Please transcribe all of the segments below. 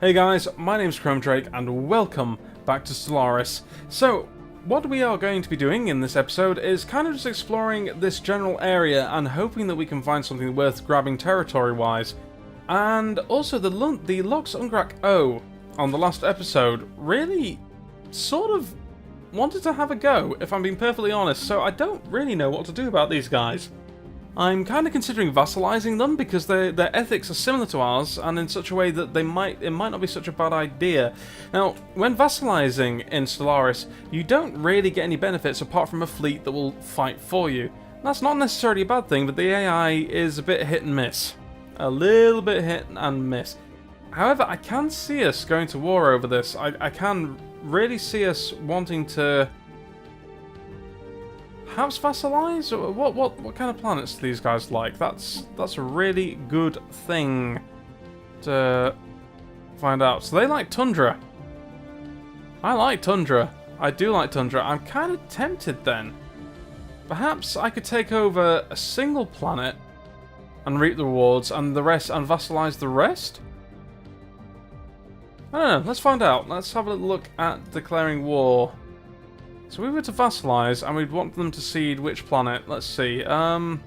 Hey guys, my name's Chrome Drake and welcome back to Stellaris. So, what we are going to be doing in this episode is kind of just exploring this general area and hoping that we can find something worth grabbing territory-wise. And also the Lox Ungrak O on the last episode really sort of wanted to have a go, if I'm being perfectly honest, so I don't really know what to do about these guys. I'm kind of considering vassalizing them because their ethics are similar to ours and in such a way that it might not be such a bad idea. Now, when vassalizing in Stellaris, you don't really get any benefits apart from a fleet that will fight for you. That's not necessarily a bad thing, but the AI is a bit hit and miss. A little bit hit and miss. However, I can see us going to war over this. I can really see us wanting to perhaps vassalize? What kind of planets do these guys like? That's a really good thing to find out. So they like tundra. I like tundra. I do like tundra. I'm kind of tempted then. Perhaps I could take over a single planet and reap the rewards and the rest and vassalize the rest? I don't know. Let's find out. Let's have a look at declaring war. So we were to vassalize, and we'd want them to cede which planet? Let's see. A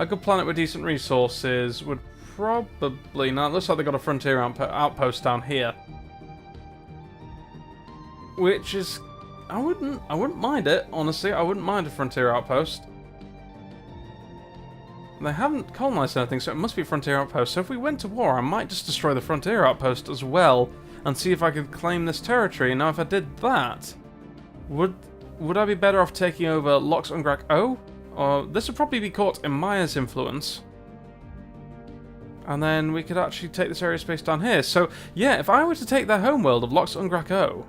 good planet with decent resources would probably... Now, it looks like they've got a frontier outpost down here. Which is... I wouldn't mind it, honestly. I wouldn't mind a frontier outpost. They haven't colonized anything, so it must be a frontier outpost. So if we went to war, I might just destroy the frontier outpost as well, and see if I could claim this territory. Now, if I did that... Would I be better off taking over Lox Ungrak O? Or this would probably be caught in Maya's influence. And then we could actually take this area space down here. So, yeah, if I were to take their homeworld of Lox Ungrak O...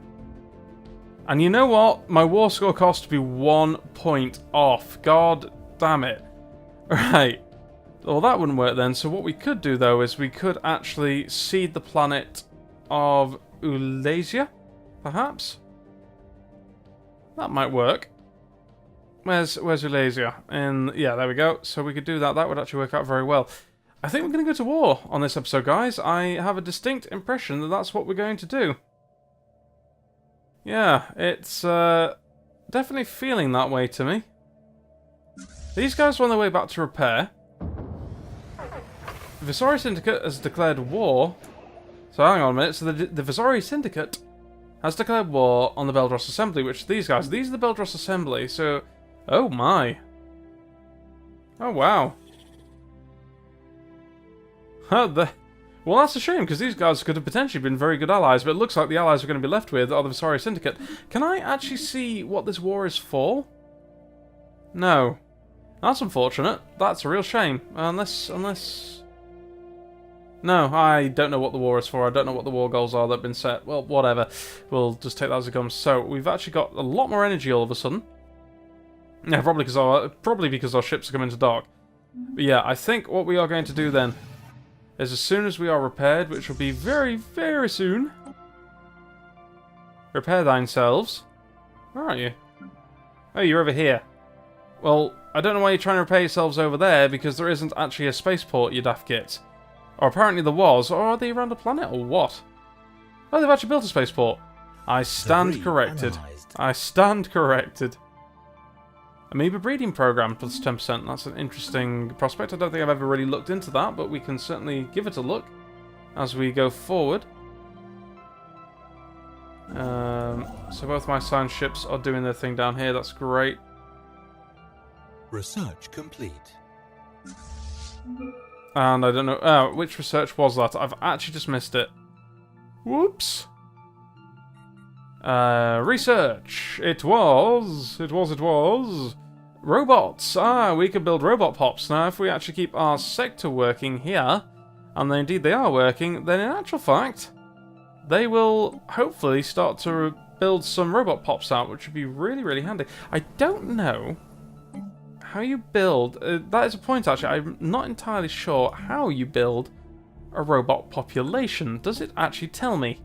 And you know what? My war score cost to be 1 point off. God damn it. Right. Well, that wouldn't work then. So what we could do, though, is we could actually cede the planet of Ulasia, perhaps? That might work. Where's Ulasia? Yeah, there we go. So we could do that. That would actually work out very well. I think we're going to go to war on this episode, guys. I have a distinct impression that that's what we're going to do. Yeah, it's definitely feeling that way to me. These guys are on their way back to repair. The Visori Syndicate has declared war. So hang on a minute. So the Visori Syndicate has declared war on the Beldros Assembly, which these are the Beldros Assembly, so... Oh my. Oh wow. Well, that's a shame, because these guys could have potentially been very good allies, but it looks like the allies we're going to be left with are the Visori Syndicate. Can I actually see what this war is for? No. That's unfortunate. That's a real shame. Unless... No, I don't know what the war is for. I don't know what the war goals are that have been set. Well, whatever. We'll just take that as it comes. So, we've actually got a lot more energy all of a sudden. Yeah, probably because our ships are coming to dock. But yeah, I think what we are going to do then is as soon as we are repaired, which will be very, very soon. Repair thyselves. Where are you? Oh, you're over here. Well, I don't know why you're trying to repair yourselves over there, because there isn't actually a spaceport, you daft git. Or apparently there was, or are they around a planet, or what? Oh, they've actually built a spaceport. I stand corrected. Analyzed. I stand corrected. Amoeba breeding program plus 10%. That's an interesting prospect. I don't think I've ever really looked into that, but we can certainly give it a look as we go forward. So both my science ships are doing their thing down here. That's great. Research complete. And I don't know... which research was that? I've actually just missed it. Whoops. Research. It was... Robots. We can build robot pops. Now, if we actually keep our sector working here, and indeed they are working, then in actual fact, they will hopefully start to build some robot pops out, which would be really, really handy. I don't know how you build... that is a point, actually. I'm not entirely sure how you build a robot population. Does it actually tell me?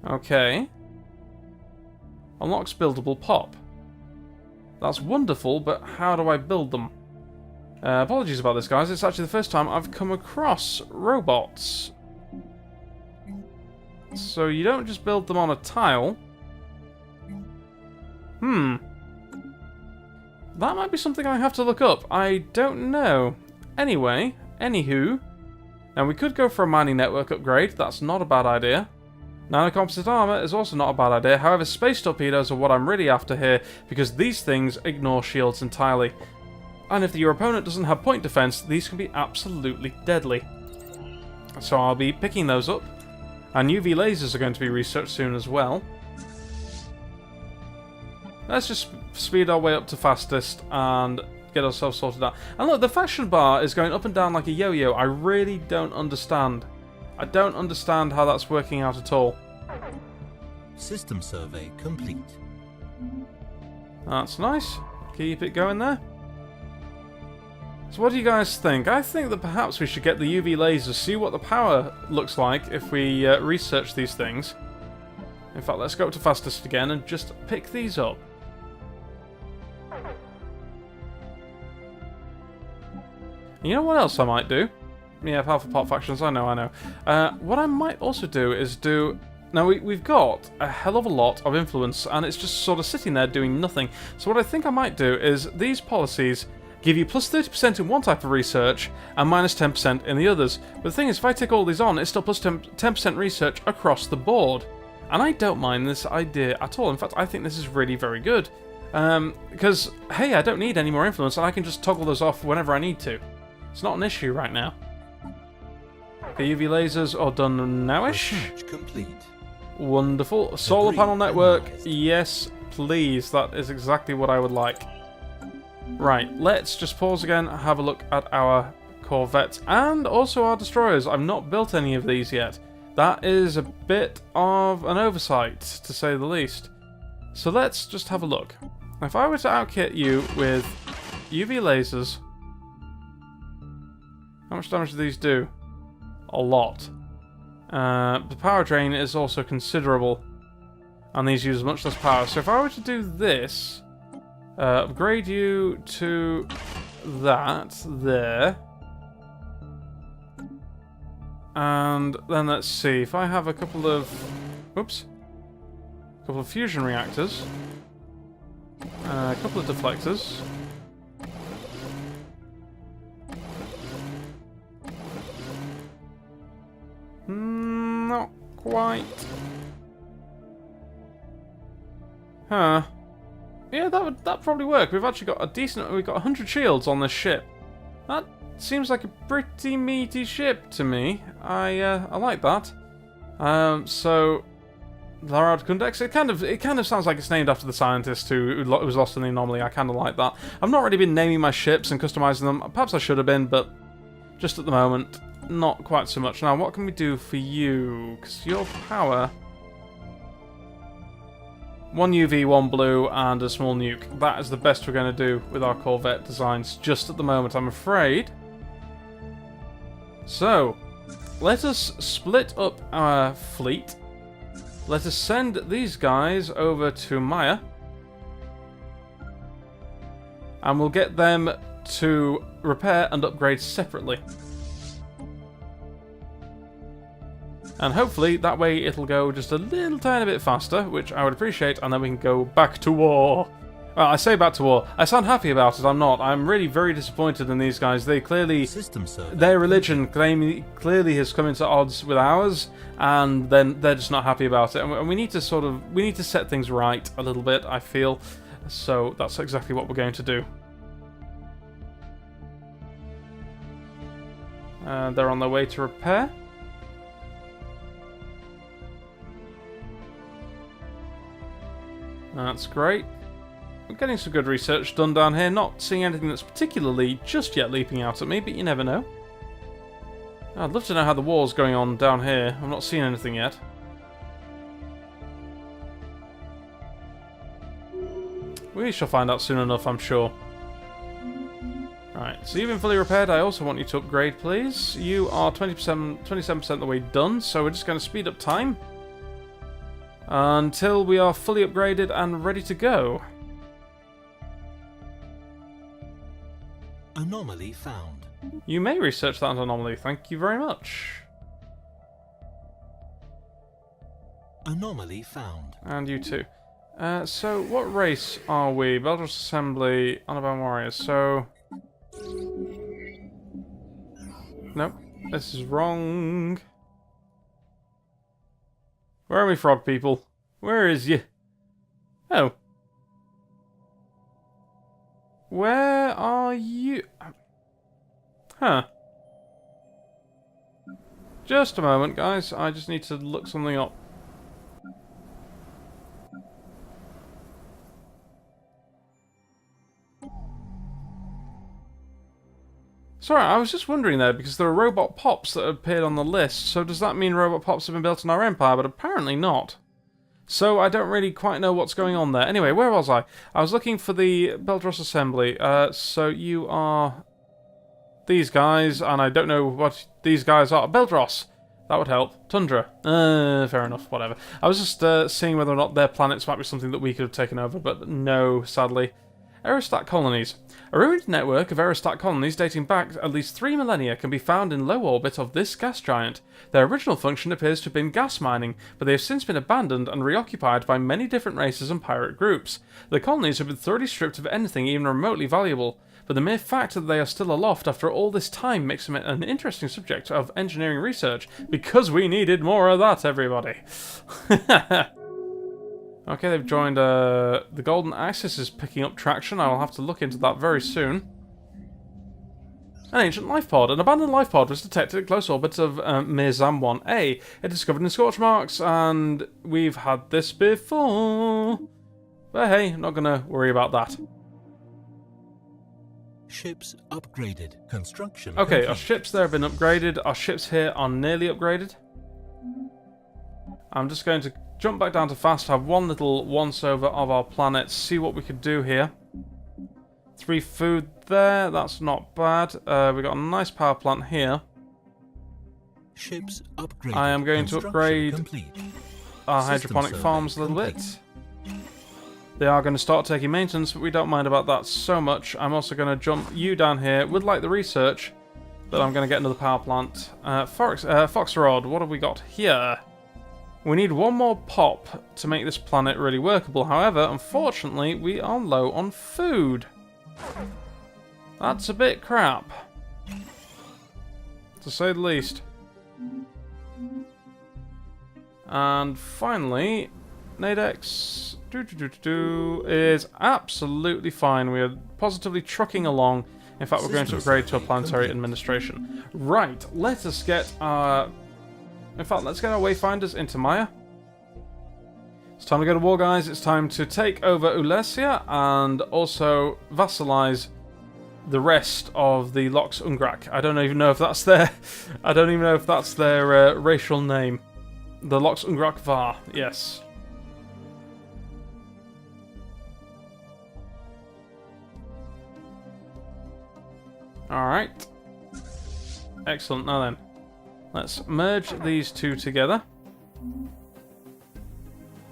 Okay. Unlocks buildable pop. That's wonderful, but how do I build them? Apologies about this, guys. It's actually the first time I've come across robots. So you don't just build them on a tile. That might be something I have to look up. I don't know. Anyway, anywho. Now we could go for a mining network upgrade. That's not a bad idea. Nanocomposite armor is also not a bad idea. However, space torpedoes are what I'm really after here, because these things ignore shields entirely. And if your opponent doesn't have point defense, these can be absolutely deadly. So I'll be picking those up. And UV lasers are going to be researched soon as well. Let's just speed our way up to fastest and get ourselves sorted out. And look, the faction bar is going up and down like a yo-yo. I really don't understand. I don't understand how that's working out at all. System survey complete. That's nice. Keep it going there. So what do you guys think? I think that perhaps we should get the UV lasers, see what the power looks like if we research these things. In fact, let's go up to fastest again and just pick these up. You know what else I might do? Yeah, Alpha Pop factions, I know. What I might also do is do... Now, we've got a hell of a lot of influence, and it's just sort of sitting there doing nothing. So what I think I might do is these policies give you plus 30% in one type of research and minus 10% in the others. But the thing is, if I take all these on, it's still plus 10% research across the board. And I don't mind this idea at all. In fact, I think this is really very good. Because, hey, I don't need any more influence, and I can just toggle those off whenever I need to. It's not an issue right now. The UV lasers are done nowish. Research complete. Wonderful. Solar panel network. Yes, please. That is exactly what I would like. Right, let's just pause again, have a look at our corvettes and also our destroyers. I've not built any of these yet. That is a bit of an oversight, to say the least. So let's just have a look. If I were to outkit you with UV lasers, how much damage do these do? A lot. The power drain is also considerable, and these use much less power. So if I were to do this, upgrade you to that there, and then let's see if I have a couple of fusion reactors, a couple of deflectors. Not quite. Huh. Yeah, that probably work. We've actually got we've got 100 shields on this ship. That seems like a pretty meaty ship to me. I like that. So Larard Kundex, it kind of sounds like it's named after the scientist who was lost in the anomaly. I kind of like that. I've not really been naming my ships and customizing them. Perhaps I should have been, but just at the moment, not quite so much. Now, what can we do for you? Because your power... 1 UV, 1 blue, and a small nuke. That is the best we're going to do with our Corvette designs just at the moment, I'm afraid. So, let us split up our fleet. Let us send these guys over to Maya. And we'll get them to repair and upgrade separately. And hopefully, that way it'll go just a little tiny bit faster, which I would appreciate, and then we can go back to war. Well, I say back to war. I sound happy about it, I'm not. I'm really very disappointed in these guys. They clearly... Their religion clearly has come into odds with ours, and then they're just not happy about it. And we need to we need to set things right a little bit, I feel. So that's exactly what we're going to do. They're on their way to repair. That's great. I'm getting some good research done down here. Not seeing anything that's particularly just yet leaping out at me, but you never know. I'd love to know how the war's going on down here. I'm not seeing anything yet. We shall find out soon enough, I'm sure. Right, so you've been fully repaired. I also want you to upgrade, please. You are 27% of the way done, so we're just going to speed up time until we are fully upgraded and ready to go. Anomaly found. You may research that anomaly. Thank you very much. Anomaly found. And you too. So, what race are we? Belgian Assembly, Unbound Warriors. So... Nope. This is wrong. Where are we, frog people? Where is you? Oh. Where are you? Huh. Just a moment, guys. I just need to look something up. Sorry, I was just wondering there, because there are robot pops that appeared on the list, so does that mean robot pops have been built in our empire? But apparently not. So I don't really quite know what's going on there. Anyway, where was I? I was looking for the Beldros Assembly. So you are these guys, and I don't know what these guys are. Beldros! That would help. Tundra. Fair enough, whatever. I was just seeing whether or not their planets might be something that we could have taken over, but no, sadly. Aerostat colonies. A ruined network of aerostat colonies dating back at least 3 millennia can be found in low orbit of this gas giant. Their original function appears to have been gas mining, but they have since been abandoned and reoccupied by many different races and pirate groups. The colonies have been thoroughly stripped of anything even remotely valuable, but the mere fact that they are still aloft after all this time makes them an interesting subject of engineering research, because we needed more of that, everybody. Okay, they've joined, the Golden Axis is picking up traction. I'll have to look into that very soon. An ancient life pod. An abandoned life pod was detected at close orbit of Mirzam 1A. It discovered in scorch marks, and we've had this before. But hey, not gonna worry about that. Ships upgraded. Construction Okay, complete. our ships there have been upgraded. Our ships here are nearly upgraded. I'm just going to jump back down to fast, have one little once-over of our planet, see what we could do here. 3 food there, that's not bad. We've got a nice power plant here. Ships upgraded. I am going to upgrade complete. our System hydroponic survey farms a little complete. bit. They are going to start taking maintenance, but we don't mind about that so much. I'm also going to jump you down here. Would like the research, but I'm going to get another power plant. Foxrod, what have we got here? We need one more pop to make this planet really workable. However, unfortunately, we are low on food. That's a bit crap, to say the least. And finally, Nadex is absolutely fine. We are positively trucking along. In fact, we're going to upgrade to a planetary administration. Right, let us get our... In fact, let's get our wayfinders into Maya. It's time to go to war, guys. It's time to take over Ulesia and also vassalize the rest of the Lox Ungrak. I don't even know if that's their... I don't even know if that's their racial name. The Lox Ungrak Var, yes. Alright. Excellent, now then. Let's merge these two together. And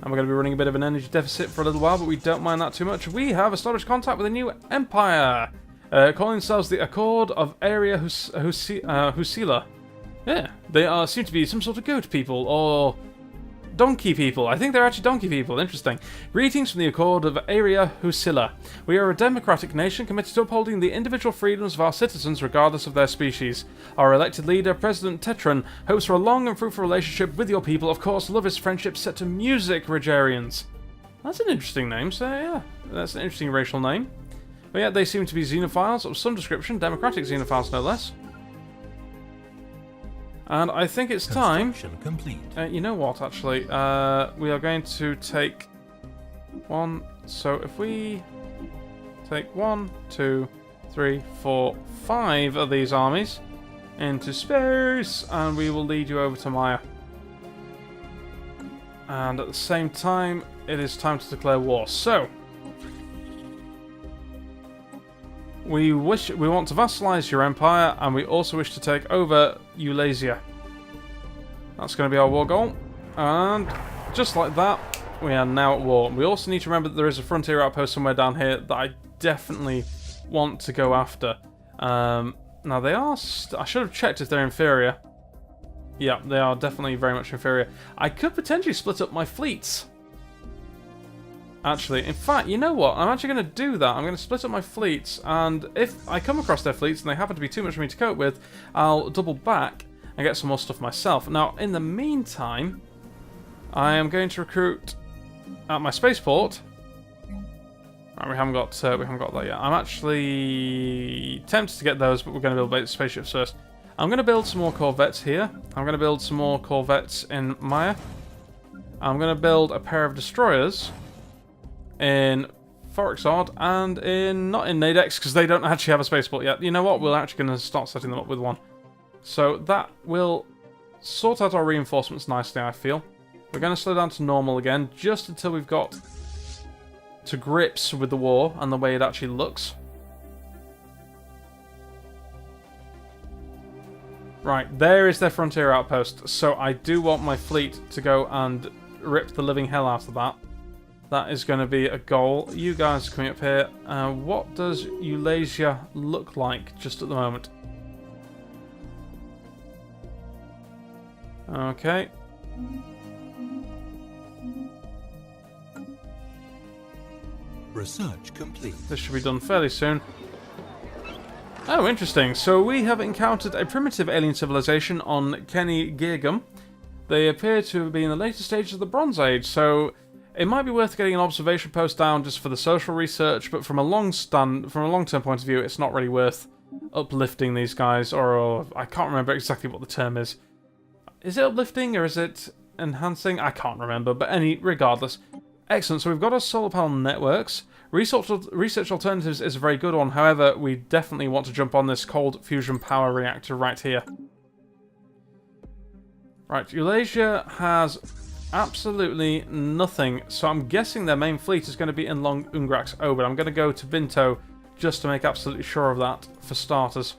we're going to be running a bit of an energy deficit for a little while, but we don't mind that too much. We have established contact with a new empire, calling themselves the Accord of Area Husila. Yeah, they seem to be some sort of goat people, or donkey people. I think they're actually donkey people. Interesting. Greetings from the Accord of Area Husila. We are a democratic nation committed to upholding the individual freedoms of our citizens regardless of their species. Our elected leader, President Tetran, hopes for a long and fruitful relationship with your people. Of course, love is friendship set to music, Rogerians. That's an interesting name, so yeah, that's an interesting racial name. But yeah, they seem to be xenophiles of some description, democratic xenophiles no less. And I think it's time... Complete. You know what, actually? We are going to take one... So if we take 1, 2, 3, 4, 5 of these armies into space, and we will lead you over to Maya. And at the same time, it is time to declare war. So... We want to vassalize your empire, and we also wish to take over Eulasia. That's going to be our war goal. And just like that, we are now at war. We also need to remember that there is a frontier outpost somewhere down here that I definitely want to go after. Now they are... I should have checked if they're inferior. Yeah, they are definitely very much inferior. I could potentially split up my fleets. Actually, in fact, you know what? I'm actually going to do that. I'm going to split up my fleets, and if I come across their fleets and they happen to be too much for me to cope with, I'll double back and get some more stuff myself. Now, in the meantime, I am going to recruit at my spaceport. Right, we haven't got that yet. I'm actually tempted to get those, but we're going to build spaceships first. I'm going to build some more corvettes here. I'm going to build some more corvettes in Maya. I'm going to build a pair of destroyers in Forexod and not in Nadex, because they don't actually have a spaceport yet. You know what? We're actually going to start setting them up with one. So that will sort out our reinforcements nicely, I feel. We're going to slow down to normal again, just until we've got to grips with the war and the way it actually looks. Right, there is their frontier outpost, so I do want my fleet to go and rip the living hell out of that. That is going to be a goal. You guys are coming up here. What does Eulasia look like just at the moment? Okay. Research complete. This should be done fairly soon. Oh, interesting. So we have encountered a primitive alien civilization on Kenny Geargum. They appear to be in the later stages of the Bronze Age, so it might be worth getting an observation post down just for the social research, but from a long-term point of view, it's not really worth uplifting these guys, or I can't remember exactly what the term is. Is it uplifting, or is it enhancing? I can't remember, but regardless. Excellent, so we've got our solar panel networks. Research alternatives is a very good one, however, we definitely want to jump on this cold fusion power reactor right here. Right, Eulasia has absolutely nothing, so I'm guessing their main fleet is going to be in Long Ungrax. Oh, but I'm going to go to Binto just to make absolutely sure of that, for starters.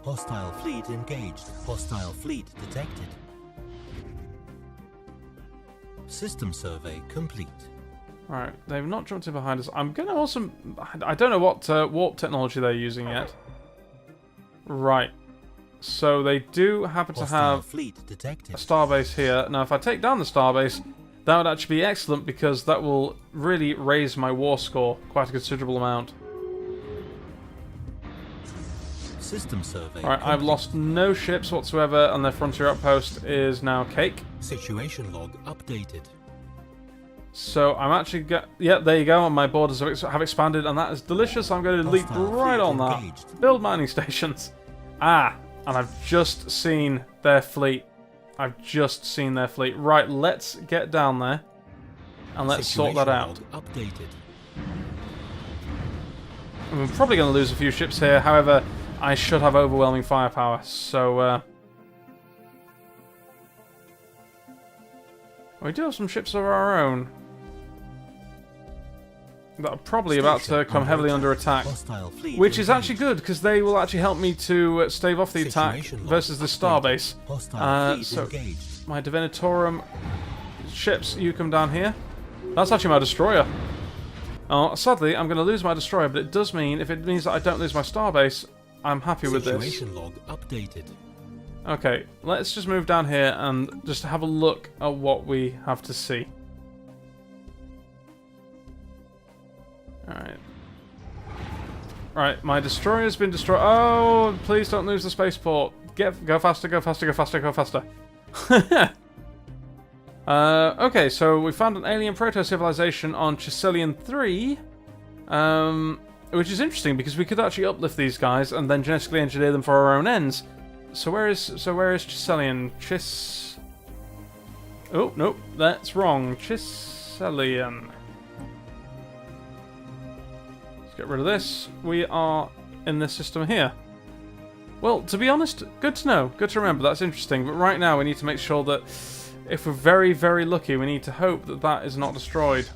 Hostile fleet engaged. Hostile fleet detected. System survey complete. Right, they've not jumped in behind us. I'm going to also... I don't know what warp technology they're using yet. Right. So they do happen to have fleet detected. A starbase here. Now, if I take down the starbase, that would actually be excellent, because that will really raise my war score quite a considerable amount. System survey. Right, I've lost no ships whatsoever, and their frontier outpost is now cake. Situation log updated. So I'm actually... yeah, there you go, and my borders have expanded, and that is delicious. I'm going to leap right on that. Build mining stations. Ah, and I've just seen their fleet. I've just seen their fleet. Right, let's get down there, and let's sort that out. Updated. I'm probably going to lose a few ships here, however, I should have overwhelming firepower, so... we do have some ships of our own that are probably about to come heavily under attack, which is actually good, because they will actually help me to stave off the attack versus the starbase. So, my Divinatorum ships, you come down here. That's actually my destroyer. Oh, sadly, I'm going to lose my destroyer, but it does mean, if it means that I don't lose my starbase, I'm happy with this. Situation log updated. Okay, let's just move down here and just have a look at what we have to see. Alright. Right, my destroyer's been destroyed. Oh, please don't lose the spaceport. Go faster, go faster, go faster, go faster. Okay, so we found an alien proto-civilization on Chiselian 3. Which is interesting, because we could actually uplift these guys and then genetically engineer them for our own ends. So where is Chiselian? Oh, nope, that's wrong. Chiselian. Let's get rid of this. We are in this system here. Well, to be honest, good to know. Good to remember. That's interesting. But right now we need to make sure that if we're very, very lucky, we need to hope that that is not destroyed.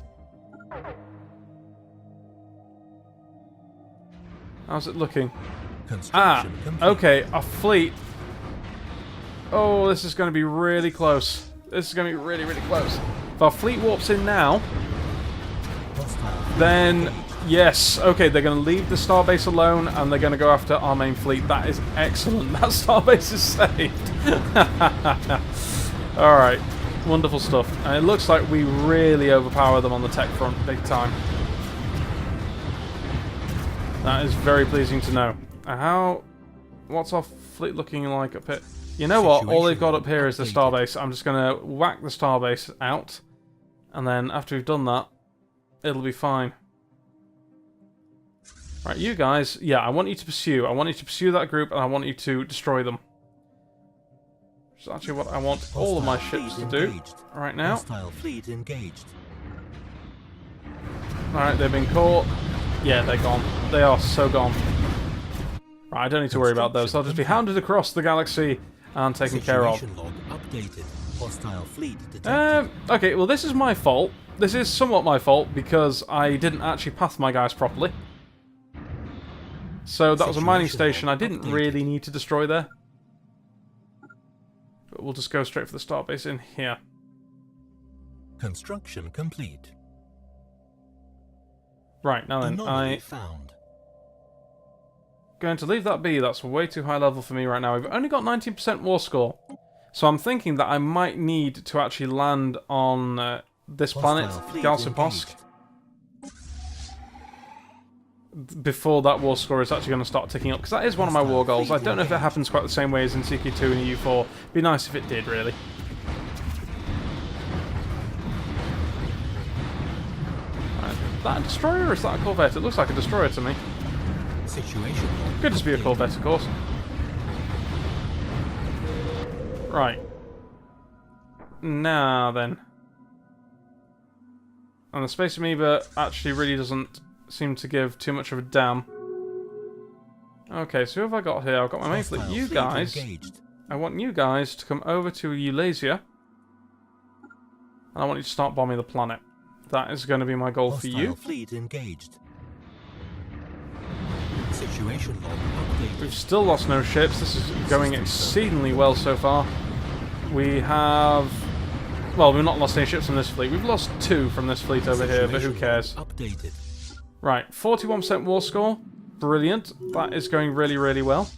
How's it looking? Ah, okay, a fleet. Oh, this is going to be really close. This is going to be really, really close. If our fleet warps in now, then Yes, okay, they're going to leave the starbase alone and they're going to go after our main fleet. That is excellent. That starbase is saved. Alright, wonderful stuff. And it looks like we really overpower them on the tech front, big time. That is very pleasing to know. What's our fleet looking like up here? You know what? All they've got up here is the starbase. I'm just going to whack the starbase out. And then after we've done that, it'll be fine. Right, you guys, yeah, I want you to pursue. I want you to pursue that group and I want you to destroy them. Which is actually what I want all of my ships to do right now. Hostile fleet engaged. Alright, they've been caught. Yeah, they're gone. They are so gone. Right, I don't need to worry about those. They'll just be hounded across the galaxy and taken care of. Log updated. Hostile fleet detected. Okay, well this is my fault. This is somewhat my fault because I didn't actually path my guys properly. So that was a mining station I didn't really need to destroy there. But we'll just go straight for the starbase in here. Construction complete. Right, now then, Anomaly found. Going to leave that be. That's way too high level for me right now. We've only got 19% war score. So I'm thinking that I might need to actually land on this planet, Galsuposk, before that war score is actually going to start ticking up, because that is one of my war goals. I don't know if it happens quite the same way as in CQ2 and EU4. It'd be nice if it did, really. Right, is that a destroyer or is that a corvette? It looks like a destroyer to me. Situation. Could just be a corvette, of course. Right. Now then. And the Space Amoeba actually really doesn't seem to give too much of a damn. Okay, so who have I got here? I've got my main fleet. You guys, I want you guys to come over to Eulasia. And I want you to start bombing the planet. That is going to be my goal for you. Fleet engaged. Situation log updated. We've still lost no ships. This is going exceedingly well so far. We have... Well, we've not lost any ships from this fleet. We've lost 2 from this fleet over here, but who cares? Updated. Right, 41% war score. Brilliant. That is going really, really well.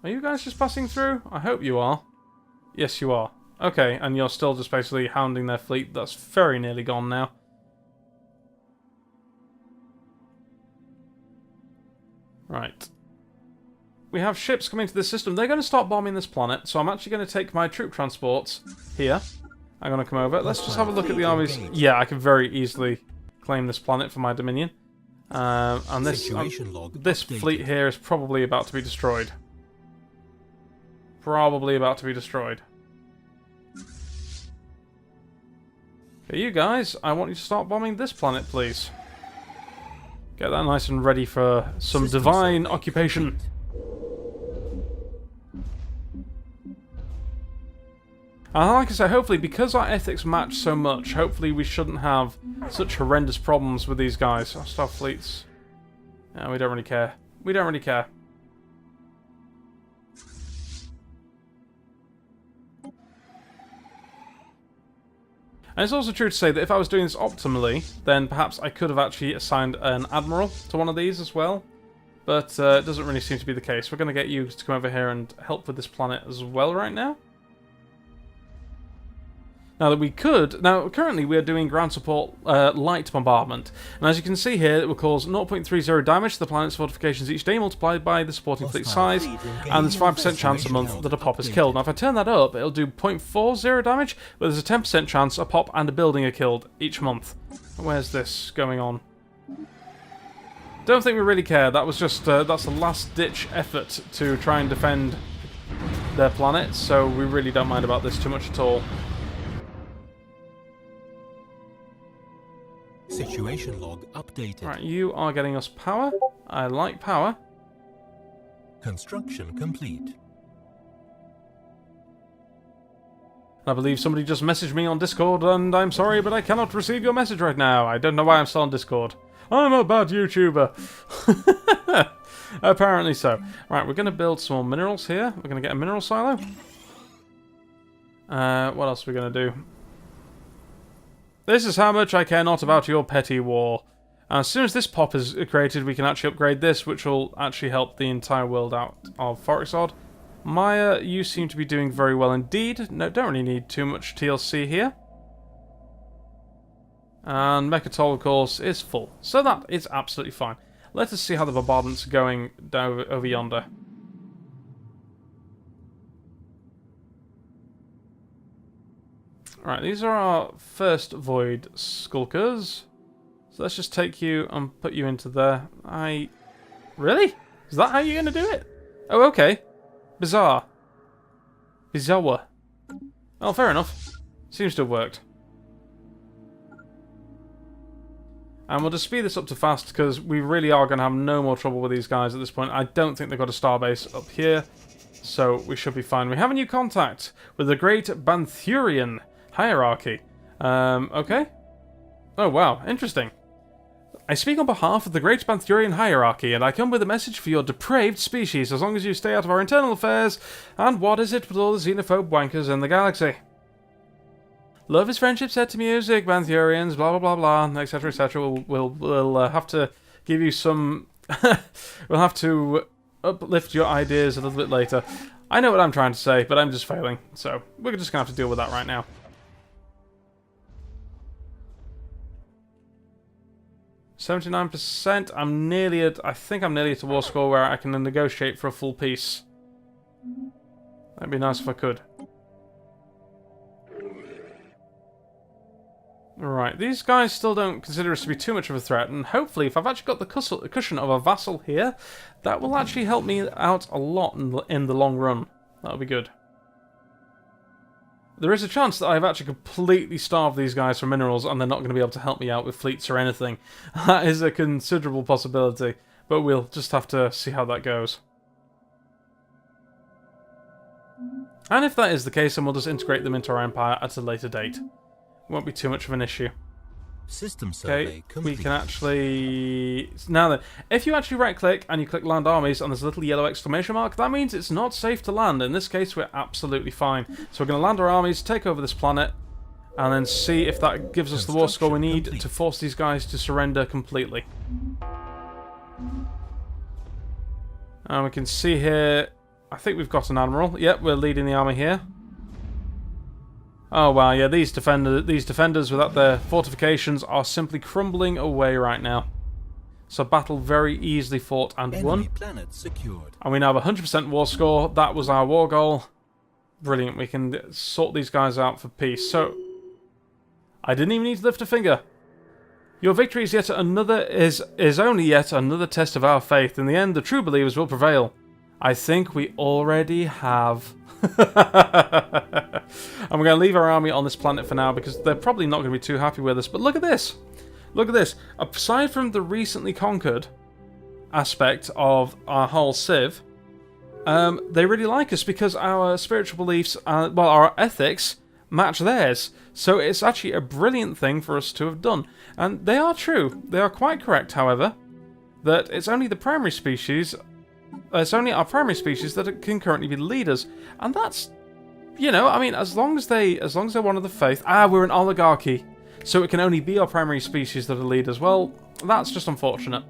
Are you guys just passing through? I hope you are. Yes, you are. Okay, and you're still just basically hounding their fleet. That's very nearly gone now. Right. We have ships coming to this system. They're going to start bombing this planet, so I'm actually going to take my troop transports here. I'm going to come over. Let's just have a look at the armies. Yeah, I can very easily claim this planet for my dominion. And this fleet here is probably about to be destroyed. Probably about to be destroyed. Okay, you guys, I want you to start bombing this planet, please. Get that nice and ready for some divine occupation. And like I said, hopefully, because our ethics match so much, hopefully we shouldn't have such horrendous problems with these guys. Our star fleets. Yeah, we don't really care. We don't really care. And it's also true to say that if I was doing this optimally, then perhaps I could have actually assigned an admiral to one of these as well. But it doesn't really seem to be the case. We're going to get you to come over here and help with this planet as well right now. Now that we could... Now, currently we are doing ground support light bombardment. And as you can see here, it will cause 0.30 damage to the planet's fortifications each day, multiplied by the supporting fleet size. And there's 5% chance a month that a pop is killed. Now, if I turn that up, it'll do 0.40 damage, but there's a 10% chance a pop and a building are killed each month. Where's this going on? Don't think we really care. That was just... that's a last-ditch effort to try and defend their planet, so we really don't mind about this too much at all. Situation log updated. Right, you are getting us power. I like power. Construction complete. I believe somebody just messaged me on Discord, and I'm sorry, but I cannot receive your message right now. I don't know why I'm still on Discord. I'm a bad YouTuber. Apparently so. Right, we're going to build some more minerals here. We're going to get a mineral silo. What else are we going to do? This is how much I care not about your petty war. As soon as this pop is created, we can actually upgrade this, which will actually help the entire world out of Forexod. Maya, you seem to be doing very well indeed. No, don't really need too much TLC here. And Mechatol, of course, is full. So that is absolutely fine. Let us see how the bombardments are going down over yonder. Right, these are our first Void Skulkers. So let's just take you and put you into there. Really? Is that how you're going to do it? Oh, okay. Bizarre. Bizarre. Well, fair enough. Seems to have worked. And we'll just speed this up to fast, because we really are going to have no more trouble with these guys at this point. I don't think they've got a starbase up here, so we should be fine. We have a new contact with the Great Banthurian Hierarchy. Okay. Oh, wow. Interesting. I speak on behalf of the Great Banthurian Hierarchy, and I come with a message for your depraved species, as long as you stay out of our internal affairs. And what is it with all the xenophobe wankers in the galaxy? Love is friendship set to music, Banthurians, blah blah blah blah, etc etc. We'll have to give you some... we'll have to uplift your ideas a little bit later. I know what I'm trying to say, but I'm just failing, so we're just going to have to deal with that right now. %. I'm nearly at... I think I'm nearly at a war score where I can negotiate for a full peace. That'd be nice if I could. Right, these guys still don't consider us to be too much of a threat, and hopefully if I've actually got the cushion of a vassal here, that will actually help me out a lot in the long run. That'll be good. There is a chance that I've actually completely starved these guys for minerals and they're not going to be able to help me out with fleets or anything. That is a considerable possibility, but we'll just have to see how that goes. And if that is the case, then we'll just integrate them into our empire at a later date. Won't be too much of an issue. System survey complete. We can actually... Now then, if you actually right-click and you click Land Armies and there's a little yellow exclamation mark, that means it's not safe to land. In this case, we're absolutely fine. So we're going to land our armies, take over this planet, and then see if that gives us the war score we need to force these guys to surrender completely. And we can see here... I think we've got an admiral. Yep, we're leading the army here. Oh wow, yeah, these defenders without their fortifications are simply crumbling away right now. So battle very easily fought and won. Planet secured. And we now have a 100% war score. That was our war goal. Brilliant, we can sort these guys out for peace. So, I didn't even need to lift a finger. Your victory is only yet another test of our faith. In the end, the true believers will prevail. I think we already have... And we're going to leave our army on this planet for now because they're probably not going to be too happy with us. But look at this. Look at this. Aside from the recently conquered aspect of our whole civ, they really like us because our spiritual beliefs, well, our ethics match theirs. So it's actually a brilliant thing for us to have done. And they are true. They are quite correct, however, that it's only the primary species... it's only our primary species that can currently be the leaders. And that's... You know, I mean, as long as they're one of the faith... we're an oligarchy. So it can only be our primary species that are leaders. Well, that's just unfortunate.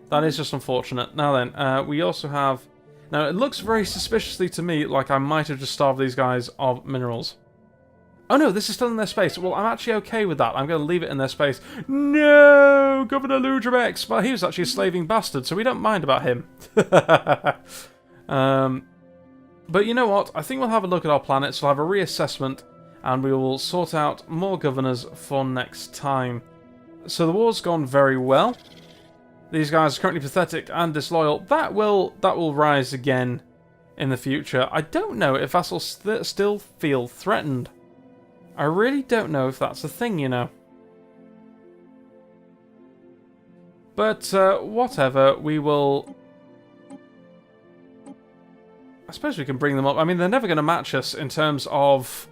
That is just unfortunate. Now then, we also have... Now, it looks very suspiciously to me like I might have just starved these guys of minerals. Oh no, this is still in their space. Well, I'm actually okay with that. I'm going to leave it in their space. No! Governor Ludramex! But he was actually a slaving bastard, so we don't mind about him. But you know what? I think we'll have a look at our planets, we'll have a reassessment, and we will sort out more governors for next time. So the war's gone very well. These guys are currently pathetic and disloyal. That will rise again in the future. I don't know if vassals still feel threatened. I really don't know if that's a thing, you know. But, whatever, we will... I suppose we can bring them up. I mean, they're never going to match us in terms of...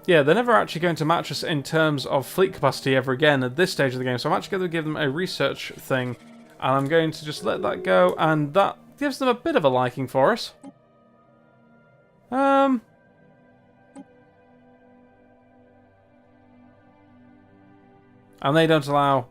Yeah, they're never actually going to match us in terms of fleet capacity ever again at this stage of the game. So I'm actually going to give them a research thing. And I'm going to just let that go. And that gives them a bit of a liking for us. And they don't allow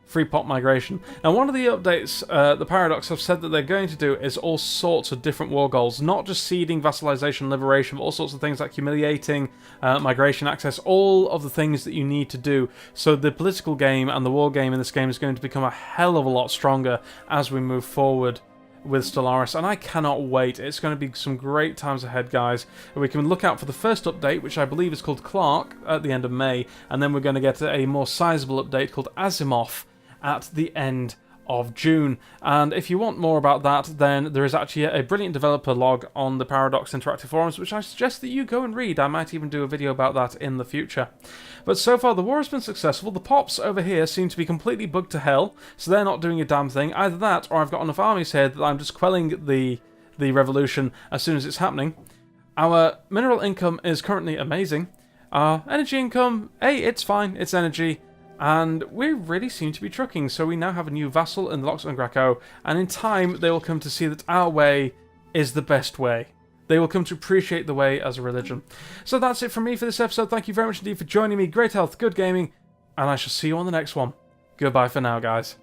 free pop migration. Now, one of the updates the Paradox have said that they're going to do is all sorts of different war goals, not just seeding, vassalization, liberation, but all sorts of things like humiliating, migration access, all of the things that you need to do. So the political game and the war game in this game is going to become a hell of a lot stronger as we move forward with Stellaris, and I cannot wait. It's going to be some great times ahead, guys. We can look out for the first update, which I believe is called Clark, at the end of May, and then we're going to get a more sizable update called Asimov at the end of June. And if you want more about that, then there is actually a brilliant developer log on the Paradox Interactive Forums, which I suggest that you go and read. I might even do a video about that in the future. But so far, the war has been successful. The Pops over here seem to be completely bugged to hell, so they're not doing a damn thing. Either that, or I've got enough armies here that I'm just quelling the revolution as soon as it's happening. Our mineral income is currently amazing. Our energy income, hey, it's fine, it's energy. And we really seem to be trucking, so we now have a new vassal in the Lox and Greco, and in time they will come to see that our way is the best way. They will come to appreciate the way as a religion. So that's it from me for this episode. Thank you very much indeed for joining me. Great health, good gaming, and I shall see you on the next one. Goodbye for now, guys.